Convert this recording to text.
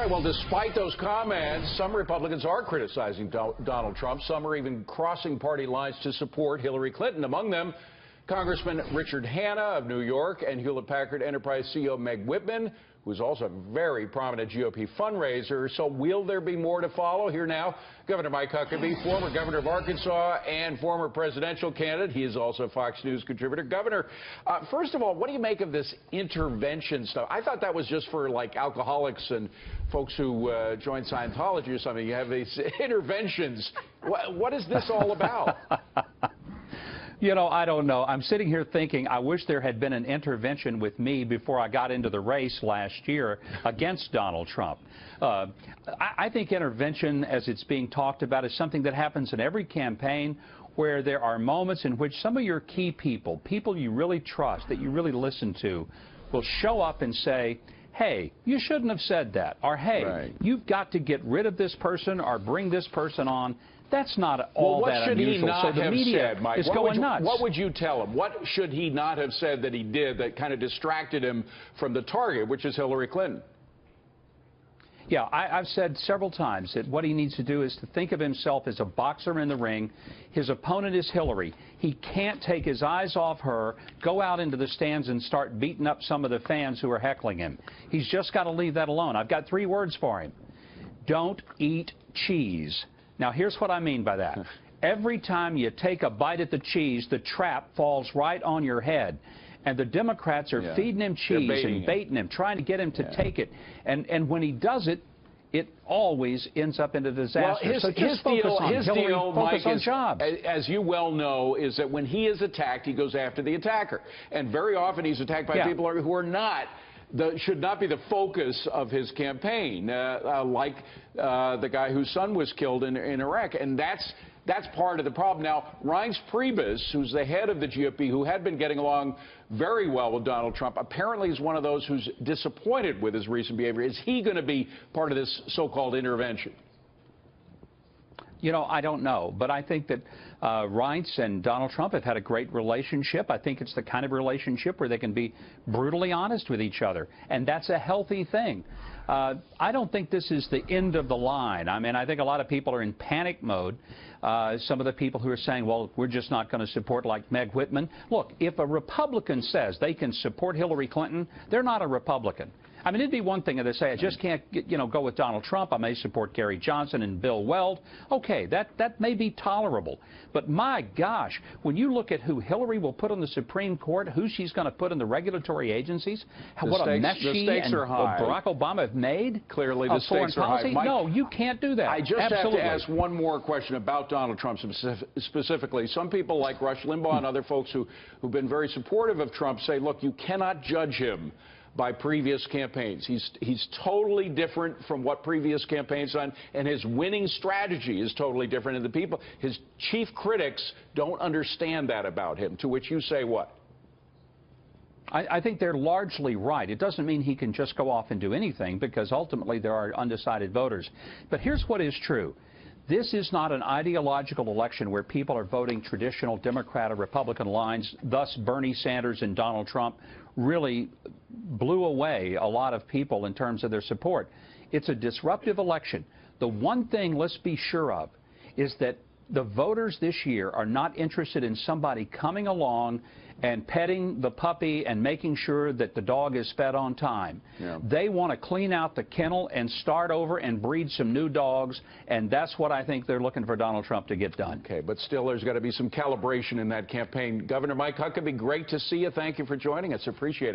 right, well, despite those comments, some Republicans are criticizing Donald Trump. Some are even crossing party lines to support Hillary Clinton. Among them, Congressman Richard Hanna of New York and Hewlett-Packard Enterprise CEO Meg Whitman, who's also a very prominent GOP fundraiser. So will there be more to follow? Here now, Governor Mike Huckabee, former governor of Arkansas and former presidential candidate. He is also a Fox News contributor. Governor, first of all, what do you make of this intervention stuff? I thought that was just for, like, alcoholics and folks who join Scientology or something. You have these interventions. What is this all about? You know, I don't know. I'm sitting here thinking I wish there had been an intervention with me before I got into the race last year against Donald Trump. I think intervention, as it's being talked about, is something that happens in every campaign where there are moments in which some of your key people, people you really trust, that you really listen to, will show up and say, hey, you shouldn't have said that, or hey, you've got to get rid of this person or bring this person on. That's not all that unusual. What should he not have said, Mike? Is going nuts. What would you tell him? What should he not have said that he did that kind of distracted him from the target, which is Hillary Clinton? Yeah, I've said several times that what he needs to do is to think of himself as a boxer in the ring. His opponent is Hillary. He can't take his eyes off her, go out into the stands and start beating up some of the fans who are heckling him. He's just got to leave that alone. I've got 3 words for him. Don't eat cheese. Now, here's what I mean by that. Every time you take a bite at the cheese, the trap falls right on your head. And the Democrats are feeding him cheese and baiting him, trying to get him to take it. And when he does it, it always ends up in a disaster. Well, so just focus on Hillary, focus on jobs. As you well know, is that when he is attacked, he goes after the attacker. And very often he's attacked by people who are not. Should not be the focus of his campaign, like the guy whose son was killed in Iraq. And that's part of the problem. Now, Reince Priebus, who's the head of the GOP, who had been getting along very well with Donald Trump, apparently is one of those who's disappointed with his recent behavior. Is he going to be part of this so-called intervention? You know, I don't know, but I think that Reince and Donald Trump have had a great relationship. I think it's the kind of relationship where they can be brutally honest with each other, and that's a healthy thing. I don't think this is the end of the line. I mean, I think a lot of people are in panic mode. Some of the people who are saying, well, we're just not going to support, like Meg Whitman. Look, if a Republican says they can support Hillary Clinton, they're not a Republican. I mean, it'd be one thing if they say, I just can't, go with Donald Trump. I may support Gary Johnson and Bill Weld. Okay, that may be tolerable. But my gosh, when you look at who Hillary will put on the Supreme Court, who she's going to put in the regulatory agencies, what a mess she and Barack Obama have made. Clearly, the stakes are high. Mike, no, you can't do that. I just have to ask one more question about Donald Trump specifically. Some people like Rush Limbaugh and other folks who've been very supportive of Trump say, look, you cannot judge him by previous campaigns. He's totally different from what previous campaigns done, and his winning strategy is totally different. And the people, his chief critics, don't understand that about him, to which you say what? I think they're largely right. It doesn't mean he can just go off and do anything, because ultimately there are undecided voters. But here's what is true. This is not an ideological election where people are voting traditional Democrat or Republican lines. Thus, Bernie Sanders and Donald Trump really blew away a lot of people in terms of their support. It's a disruptive election. The one thing let's be sure of is that the voters this year are not interested in somebody coming along and petting the puppy and making sure that the dog is fed on time. They want to clean out the kennel and start over and breed some new dogs, and that's what I think they're looking for Donald Trump to get done. Okay, but still there's got to be some calibration in that campaign. Governor Mike Huckabee, great to see you. Thank you for joining us. Appreciate it.